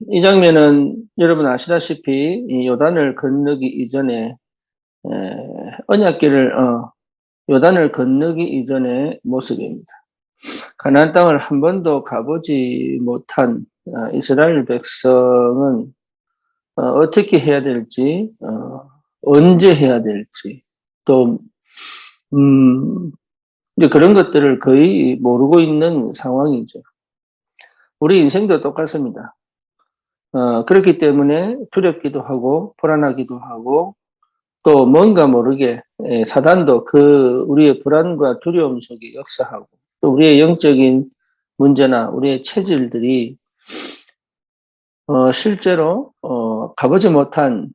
이 장면은 여러분 아시다시피 이 요단을 건너기 이전에 언약궤를 요단을 건너기 이전의 모습입니다. 가나안 땅을 한 번도 가보지 못한 이스라엘 백성은 어떻게 해야 될지, 언제 해야 될지, 또 이제 그런 것들을 거의 모르고 있는 상황이죠. 우리 인생도 똑같습니다. 그렇기 때문에 두렵기도 하고 불안하기도 하고 또 뭔가 모르게 사단도 그 우리의 불안과 두려움 속에 역사하고 또 우리의 영적인 문제나 우리의 체질들이 실제로 가보지 못한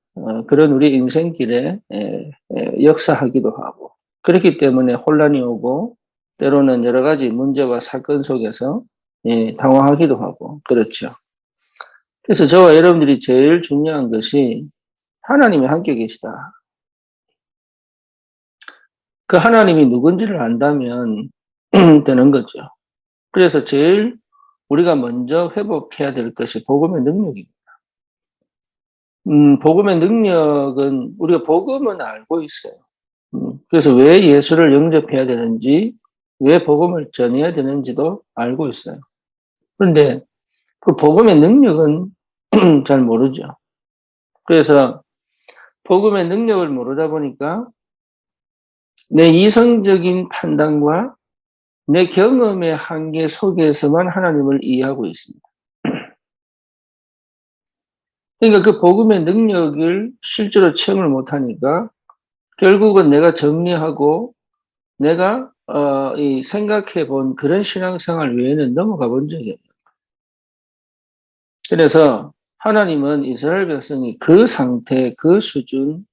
그런 우리 인생길에 역사하기도 하고 그렇기 때문에 혼란이 오고 때로는 여러 가지 문제와 사건 속에서 당황하기도 하고 그렇죠. 그래서 저와 여러분들이 제일 중요한 것이 하나님이 함께 계시다. 그 하나님이 누군지를 안다면 되는 거죠. 그래서 제일 우리가 먼저 회복해야 될 것이 복음의 능력입니다. 복음의 능력은 우리가 복음은 알고 있어요. 그래서 왜 예수를 영접해야 되는지, 왜 복음을 전해야 되는지도 알고 있어요. 그런데 그 복음의 능력은 잘 모르죠. 그래서 복음의 능력을 모르다 보니까 내 이성적인 판단과 내 경험의 한계 속에서만 하나님을 이해하고 있습니다. 그러니까 그 복음의 능력을 실제로 체험을 못하니까 결국은 내가 정리하고 내가 이 생각해 본 그런 신앙생활 외에는 넘어가 본 적이 없어요. 그래서 하나님은 이스라엘 백성이 그 상태, 그 수준,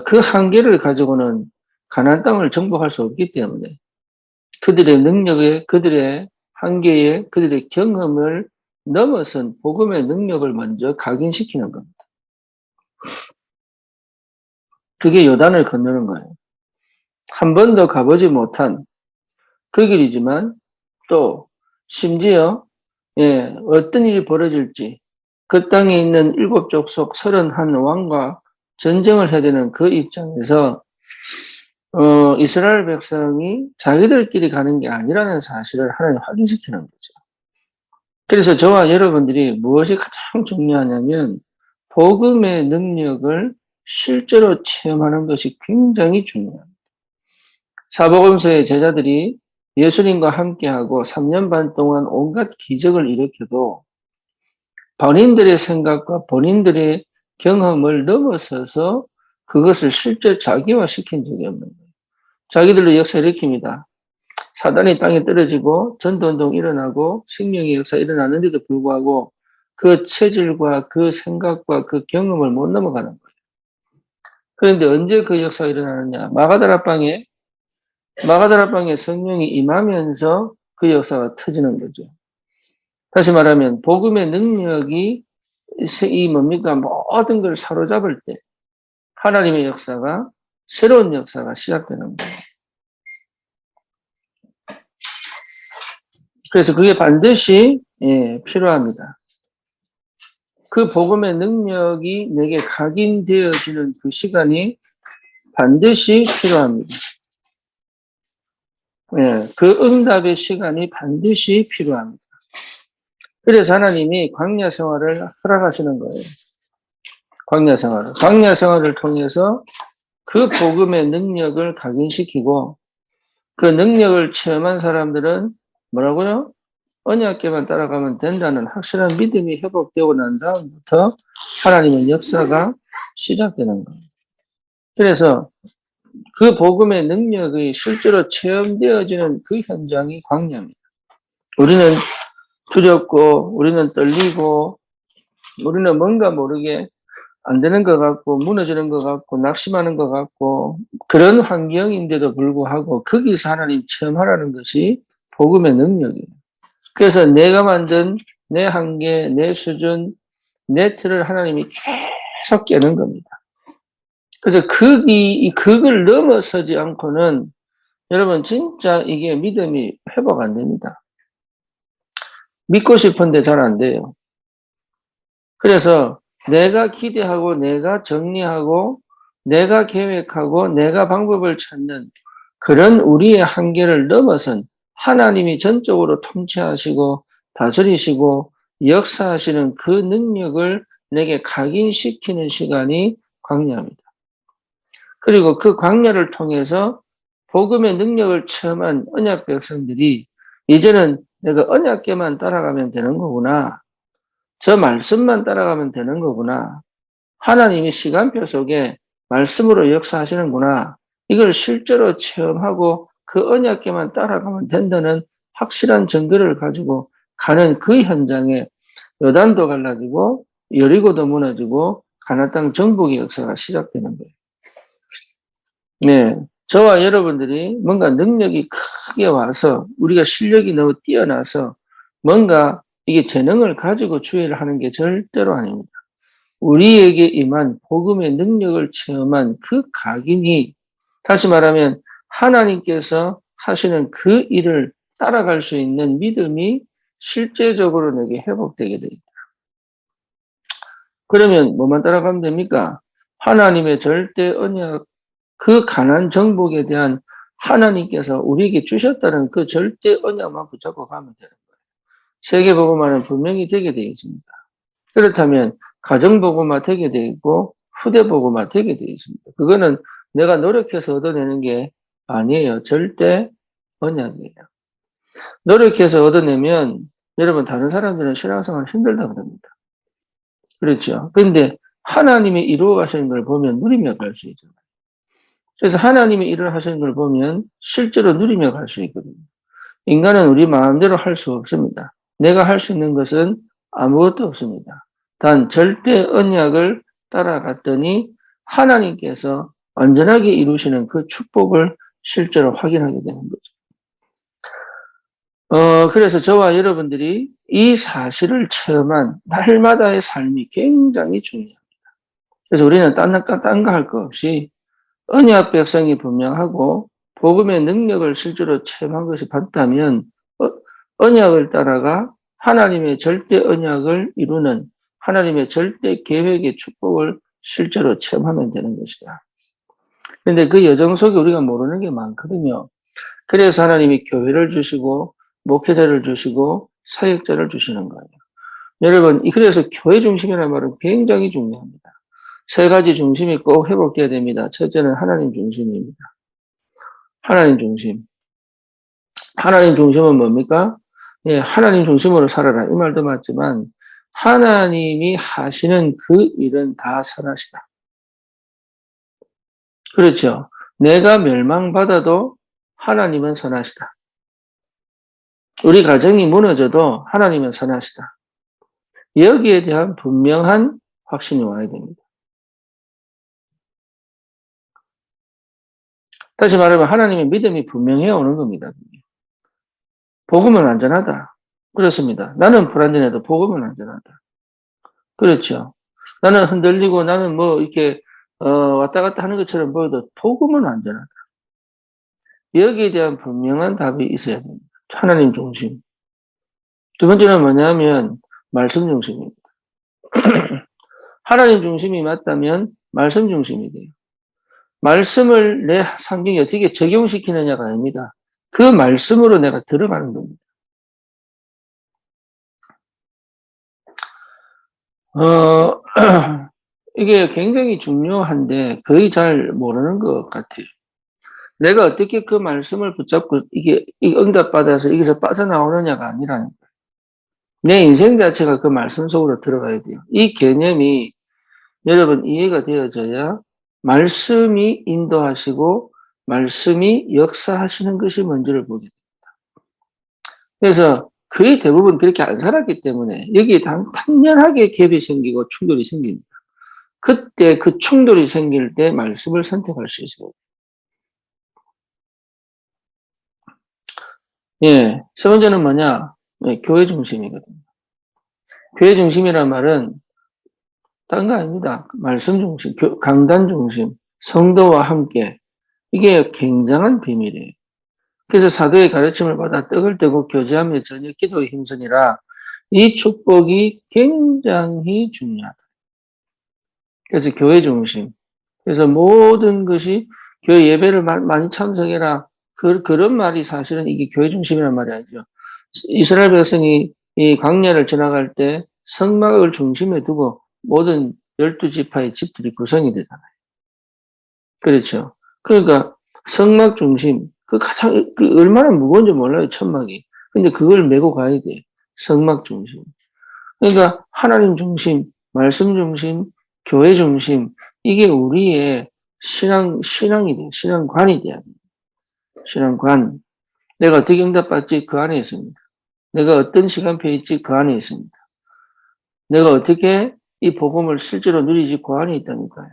그 한계를 가지고는 가나안 땅을 정복할 수 없기 때문에 그들의 능력에, 그들의 한계에, 그들의 경험을 넘어선 복음의 능력을 먼저 각인시키는 겁니다. 그게 요단을 건너는 거예요. 한 번도 가보지 못한 그 길이지만 또 심지어 어떤 일이 벌어질지 그 땅에 있는 7족속 31왕과 전쟁을 해야 되는 그 입장에서 이스라엘 백성이 자기들끼리 가는 게 아니라는 사실을 하나님 확인시키는 거죠. 그래서 저와 여러분들이 무엇이 가장 중요하냐면 복음의 능력을 실제로 체험하는 것이 굉장히 중요합니다. 사복음서의 제자들이 예수님과 함께하고 3년 반 동안 온갖 기적을 일으켜도 본인들의 생각과 본인들의 경험을 넘어서서 그것을 실제 자기화시킨 적이 없는 거예요. 자기들로 역사 일으킵니다. 사단이 땅에 떨어지고 전도운동 일어나고 생명의 역사 일어나는데도 불구하고 그 체질과 그 생각과 그 경험을 못 넘어가는 거예요. 그런데 언제 그 역사가 일어나느냐? 마가다라방에 성령이 임하면서 그 역사가 터지는 거죠. 다시 말하면 복음의 능력이 이 뭡니까? 모든 걸 사로잡을 때 하나님의 역사가 새로운 역사가 시작되는 거예요. 그래서 그게 반드시 필요합니다. 그 복음의 능력이 내게 각인되어지는 그 시간이 반드시 필요합니다. 그 응답의 시간이 반드시 필요합니다. 그래서 하나님이 광야 생활을 허락하시는 거예요. 광야 생활을 통해서 그 복음의 능력을 각인시키고 그 능력을 체험한 사람들은 뭐라고요? 언약궤만 따라가면 된다는 확실한 믿음이 회복되고 난 다음부터 하나님의 역사가 시작되는 거예요. 그래서 그 복음의 능력이 실제로 체험되어지는 그 현장이 광야입니다. 우리는 두렵고 우리는 떨리고 우리는 뭔가 모르게 안 되는 것 같고 무너지는 것 같고 낙심하는 것 같고 그런 환경인데도 불구하고 거기서 하나님 체험하라는 것이 복음의 능력이에요. 그래서 내가 만든 내 한계, 내 수준, 내 틀을 하나님이 계속 깨는 겁니다. 그래서 그걸 넘어서지 않고는 여러분 진짜 이게 믿음이 회복 안 됩니다. 믿고 싶은데 잘 안 돼요. 그래서 내가 기대하고 내가 정리하고 내가 계획하고 내가 방법을 찾는 그런 우리의 한계를 넘어선 하나님이 전적으로 통치하시고 다스리시고 역사하시는 그 능력을 내게 각인시키는 시간이 광야입니다. 그리고 그 광야를 통해서 복음의 능력을 체험한 언약 백성들이 이제는 내가 언약궤만 따라가면 되는 거구나. 저 말씀만 따라가면 되는 거구나. 하나님이 시간표 속에 말씀으로 역사하시는구나. 이걸 실제로 체험하고 그 언약궤만 따라가면 된다는 확실한 증거를 가지고 가는 그 현장에 요단도 갈라지고 여리고도 무너지고 가나안 땅 정복의 역사가 시작되는 거예요. 네, 저와 여러분들이 뭔가 능력이 크게 와서 우리가 실력이 너무 뛰어나서 뭔가 이게 재능을 가지고 주의를 하는 게 절대로 아닙니다. 우리에게 임한 복음의 능력을 체험한 그 각인이 다시 말하면 하나님께서 하시는 그 일을 따라갈 수 있는 믿음이 실제적으로 내게 회복되게 되겠다. 그러면 뭐만 따라가면 됩니까? 하나님의 절대 언약, 그 가난 정복에 대한 하나님께서 우리에게 주셨다는 그 절대 언약만 붙잡고 가면 되는 거예요. 세계복음화는 분명히 되게 되어 있습니다. 그렇다면 가정복음화 되게 되어 있고 후대복음화 되게 되어 있습니다. 그거는 내가 노력해서 얻어내는 게 아니에요. 절대 언약이에요. 노력해서 얻어내면 여러분 다른 사람들은 신앙생활 힘들다 그럽니다. 그렇죠. 그런데 하나님이 이루어 가시는 걸 보면 누리며 갈 수 있잖아요. 그래서 하나님이 일을 하시는 걸 보면 실제로 누리며 갈 수 있거든요. 인간은 우리 마음대로 할 수 없습니다. 내가 할 수 있는 것은 아무것도 없습니다. 단 절대 언약을 따라갔더니 하나님께서 완전하게 이루시는 그 축복을 실제로 확인하게 되는 거죠. 그래서 저와 여러분들이 이 사실을 체험한 날마다의 삶이 굉장히 중요합니다. 그래서 우리는 딴 거 할 거 없이 언약 백성이 분명하고 복음의 능력을 실제로 체험한 것이 맞다면 언약을 따라가 하나님의 절대 언약을 이루는 하나님의 절대 계획의 축복을 실제로 체험하면 되는 것이다. 그런데 그 여정 속에 우리가 모르는 게 많거든요. 그래서 하나님이 교회를 주시고 목회자를 주시고 사역자를 주시는 거예요. 여러분, 그래서 교회 중심이라는 말은 굉장히 중요합니다. 세 가지 중심이 꼭 회복돼야 됩니다. 첫째는 하나님 중심입니다. 하나님 중심. 하나님 중심은 뭡니까? 예, 하나님 중심으로 살아라. 이 말도 맞지만 하나님이 하시는 그 일은 다 선하시다. 그렇죠. 내가 멸망받아도 하나님은 선하시다. 우리 가정이 무너져도 하나님은 선하시다. 여기에 대한 분명한 확신이 와야 됩니다. 다시 말하면 하나님의 믿음이 분명해 오는 겁니다. 복음은 안전하다. 그렇습니다. 나는 불안전해도 복음은 안전하다. 그렇죠. 나는 흔들리고 나는 뭐 이렇게 왔다 갔다 하는 것처럼 보여도 복음은 안전하다. 여기에 대한 분명한 답이 있어야 됩니다. 하나님 중심. 두 번째는 뭐냐면 말씀 중심입니다. 하나님 중심이 맞다면 말씀 중심이 돼요. 말씀을 내 상경에 어떻게 적용시키느냐가 아닙니다. 그 말씀으로 내가 들어가는 겁니다. 이게 굉장히 중요한데 거의 잘 모르는 것 같아요. 내가 어떻게 그 말씀을 붙잡고 이게 응답받아서 여기서 빠져나오느냐가 아니라는 거예요. 내 인생 자체가 그 말씀 속으로 들어가야 돼요. 이 개념이 여러분 이해가 되어져야 말씀이 인도하시고 말씀이 역사하시는 것이 뭔지를 보게 됩니다. 그래서 거의 대부분 그렇게 안 살았기 때문에 여기에 당연하게 갭이 생기고 충돌이 생깁니다. 그때 그 충돌이 생길 때 말씀을 선택할 수 있어요. 예, 세 번째는 뭐냐? 예, 교회 중심이거든요. 교회 중심이란 말은 딴 거 아닙니다. 말씀 중심, 강단 중심, 성도와 함께. 이게 굉장한 비밀이에요. 그래서 사도의 가르침을 받아 떡을 떼고 교제하며 저녁 기도의 힘쓰니라. 이 축복이 굉장히 중요하다. 그래서 교회 중심. 그래서 모든 것이 교회 예배를 많이 참석해라. 그런 말이 사실은 이게 교회 중심이란 말이 아니죠. 이스라엘 백성이 이 광야를 지나갈 때 성막을 중심에 두고 모든 12지파의 집들이 구성이 되잖아요. 그렇죠. 그러니까 성막 중심, 그 가장, 그 얼마나 무거운지 몰라요, 천막이. 근데 그걸 메고 가야 돼. 성막 중심. 그러니까 하나님 중심, 말씀 중심, 교회 중심, 이게 우리의 신앙이 돼. 신앙관이 돼야 돼. 신앙관. 내가 어떻게 응답받지? 그 안에 있습니다. 내가 어떤 시간표에 있지? 그 안에 있습니다. 내가 어떻게 이 복음을 실제로 누리지? 그 안에 있다니까요.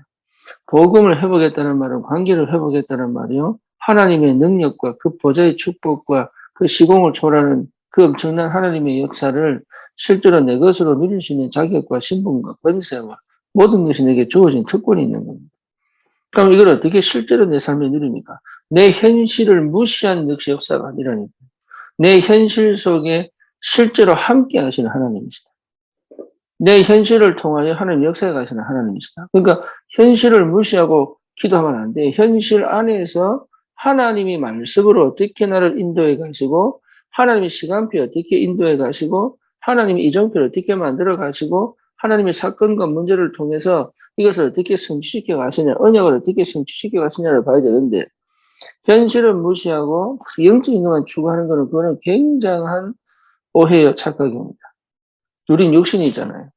복음을 회복했다는 말은 관계를 회복했다는 말이요. 하나님의 능력과 그 보좌의 축복과 그 시공을 초월하는 그 엄청난 하나님의 역사를 실제로 내 것으로 누릴 수 있는 자격과 신분과 권세와 모든 것이 내게 주어진 특권이 있는 겁니다. 그럼 이걸 어떻게 실제로 내 삶에 누립니까? 내 현실을 무시한 역사가 아니라니까. 내 현실 속에 실제로 함께 하시는 하나님이시다. 내 현실을 통하여 하나님 역사에 가시는 하나님이시다. 그러니까 현실을 무시하고 기도하면 안 돼. 현실 안에서 하나님이 말씀으로 어떻게 나를 인도해 가시고 하나님의 시간표 어떻게 인도해 가시고 하나님의 이정표를 어떻게 만들어 가시고 하나님의 사건과 문제를 통해서 이것을 어떻게 성취시켜 가시냐, 언약을 어떻게 성취시켜 가시냐를 봐야 되는데 현실을 무시하고 영적인 것만 추구하는 것은 그거는 굉장한 오해요, 착각입니다. 우린 육신이잖아요.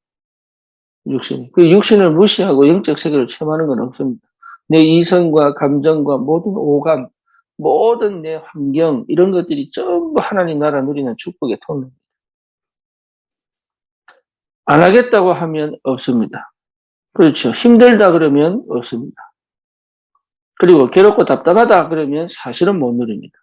육신. 그 육신을 무시하고 영적 세계를 체험하는 건 없습니다. 내 이성과 감정과 모든 오감, 모든 내 환경, 이런 것들이 전부 하나님 나라 누리는 축복의 통로입니다. 안 하겠다고 하면 없습니다. 그렇죠. 힘들다 그러면 없습니다. 그리고 괴롭고 답답하다 그러면 사실은 못 누립니다.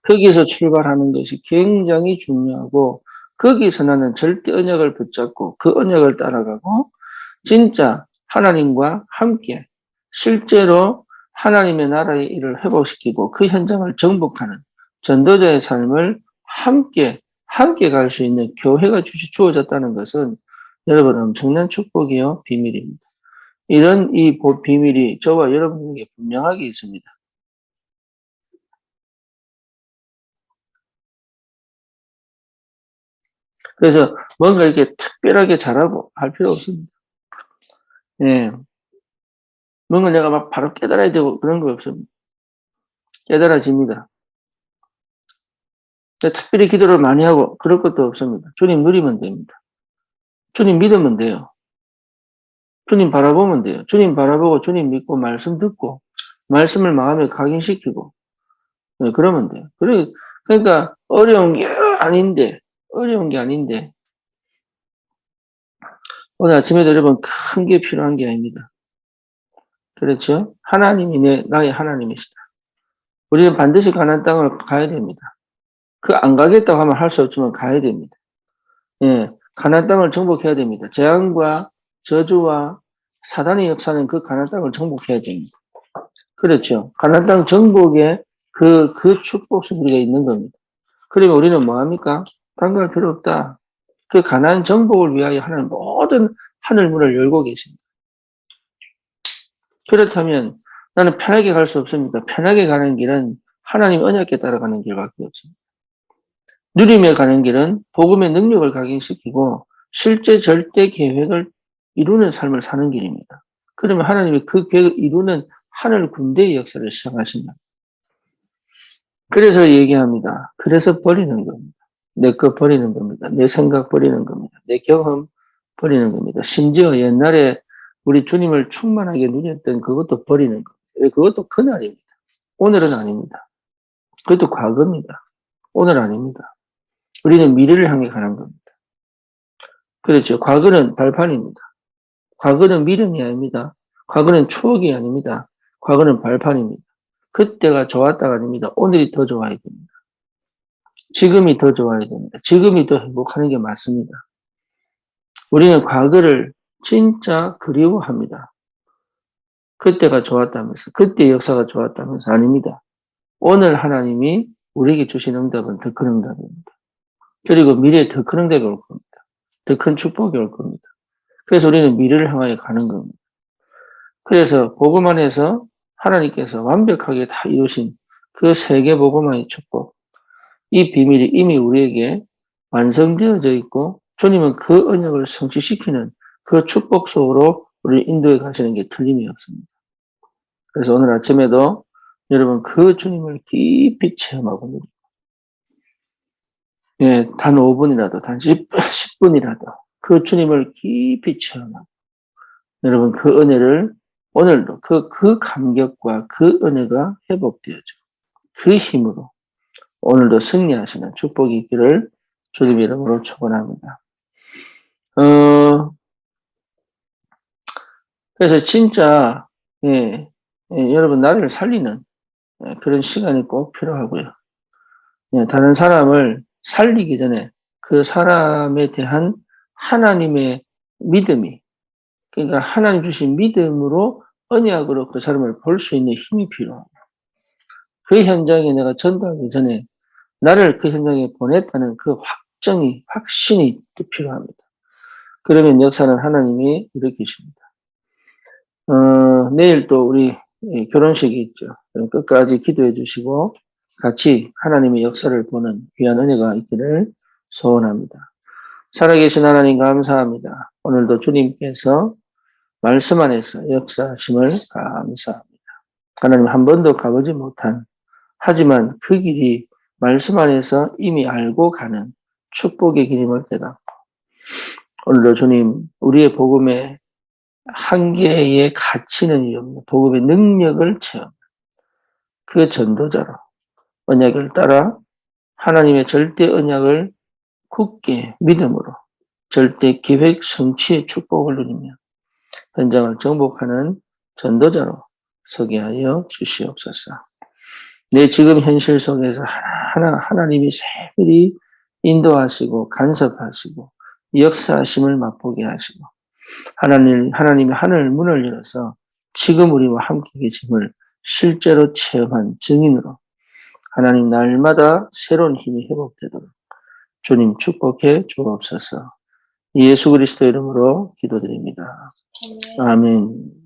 거기서 출발하는 것이 굉장히 중요하고 거기서 나는 절대 언약을 붙잡고 그 언약을 따라가고 진짜 하나님과 함께 실제로 하나님의 나라의 일을 회복시키고 그 현장을 정복하는 전도자의 삶을 함께 갈 수 있는 교회가 주어졌다는 것은 여러분 엄청난 축복이요 비밀입니다. 이런 이 비밀이 저와 여러분에게 분명하게 있습니다. 그래서 뭔가 이렇게 특별하게 잘하고 할 필요 없습니다. 예. 뭔가 내가 막 바로 깨달아야 되고 그런 거 없습니다. 깨달아집니다. 특별히 기도를 많이 하고 그럴 것도 없습니다. 주님 누리면 됩니다. 주님 믿으면 돼요. 주님 바라보면 돼요. 주님 바라보고 주님 믿고 말씀 듣고 말씀을 마음에 각인시키고 네, 그러면 돼요. 그러니까 어려운 게 아닌데 오늘 아침에도 여러분 큰 게 필요한 게 아닙니다. 그렇죠? 하나님이 나의 하나님이시다. 우리는 반드시 가나안 땅을 가야 됩니다. 그 안 가겠다고 하면 할 수 없지만 가야 됩니다. 예, 가나안 땅을 정복해야 됩니다. 재앙과 저주와 사단의 역사는 그 가나안 땅을 정복해야 됩니다. 그렇죠. 가나안 땅 정복에 그 축복이 우리가 있는 겁니다. 그러면 우리는 뭐 합니까? 당할 필요 없다. 그 가나안 정복을 위하여 하는 모든 하늘 문을 열고 계십니다. 그렇다면 나는 편하게 갈 수 없습니다. 편하게 가는 길은 하나님 언약에 따라가는 길밖에 없습니다. 누림에 가는 길은 복음의 능력을 각인시키고 실제 절대 계획을 이루는 삶을 사는 길입니다. 그러면 하나님이 그 계획을 이루는 하늘 군대의 역사를 시작하신다. 그래서 얘기합니다. 그래서 버리는 겁니다. 내 거 버리는 겁니다. 내 생각 버리는 겁니다. 내 경험 버리는 겁니다. 심지어 옛날에 우리 주님을 충만하게 누렸던 그것도 버리는 겁니다. 그것도 그날입니다. 오늘은 아닙니다. 그것도 과거입니다. 오늘 아닙니다. 우리는 미래를 향해 가는 겁니다. 그렇죠. 과거는 발판입니다. 과거는 미련이 아닙니다. 과거는 추억이 아닙니다. 과거는 발판입니다. 그때가 좋았다가 아닙니다. 오늘이 더 좋아야 됩니다. 지금이 더 좋아야 됩니다. 지금이 더 행복하는 게 맞습니다. 우리는 과거를 진짜 그리워합니다. 그때가 좋았다면서, 그때 역사가 좋았다면서 아닙니다. 오늘 하나님이 우리에게 주신 응답은 더 큰 응답입니다. 그리고 미래에 더 큰 응답이 올 겁니다. 더 큰 축복이 올 겁니다. 그래서 우리는 미래를 향하여 가는 겁니다. 그래서 복음 안에서 하나님께서 완벽하게 다 이루신 그 세계 복음화의 축복, 이 비밀이 이미 우리에게 완성되어져 있고 주님은 그 언약을 성취시키는 그 축복 속으로 우리를 인도해 가시는 게 틀림이 없습니다. 그래서 오늘 아침에도 여러분 그 주님을 깊이 체험하고 누리고, 예, 단 5분이라도, 단 10분이라도 그 주님을 깊이 체험하고, 여러분 그 은혜를 오늘도 그 감격과 그 은혜가 회복되어져 그 힘으로 오늘도 승리하시는 축복이 있기를 주님 이름으로 축원합니다. 그래서 진짜 여러분 나를 살리는 그런 시간이 꼭 필요하고요. 다른 사람을 살리기 전에 그 사람에 대한 하나님의 믿음이, 그러니까 하나님 주신 믿음으로 언약으로 그 사람을 볼 수 있는 힘이 필요합니다. 그 현장에 내가 전도하기 전에 나를 그 현장에 보냈다는 그 확신이 또 필요합니다. 그러면 역사는 하나님이 일으키십니다. 내일 또 우리 결혼식이 있죠. 끝까지 기도해 주시고 같이 하나님의 역사를 보는 귀한 은혜가 있기를 소원합니다. 살아계신 하나님 감사합니다. 오늘도 주님께서 말씀 안에서 역사하심을 감사합니다. 하나님 한 번도 가보지 못한, 하지만 그 길이 말씀 안에서 이미 알고 가는 축복의 길임을 깨닫고, 오늘도 주님 우리의 복음의 한계에 갇히는 일 없는 복음의 능력을 체험, 그 전도자로 언약을 따라 하나님의 절대 언약을 굳게 믿음으로 절대 계획 성취의 축복을 누리며 현장을 정복하는 전도자로 서게 하여 주시옵소서. 내 지금 현실 속에서 하나님이 세밀히 인도하시고 간섭하시고 역사하심을 맛보게 하시고 하나님이 하늘 문을 열어서 지금 우리와 함께 계심을 실제로 체험한 증인으로 하나님 날마다 새로운 힘이 회복되도록 주님 축복해 주옵소서. 예수 그리스도 이름으로 기도드립니다. 아멘.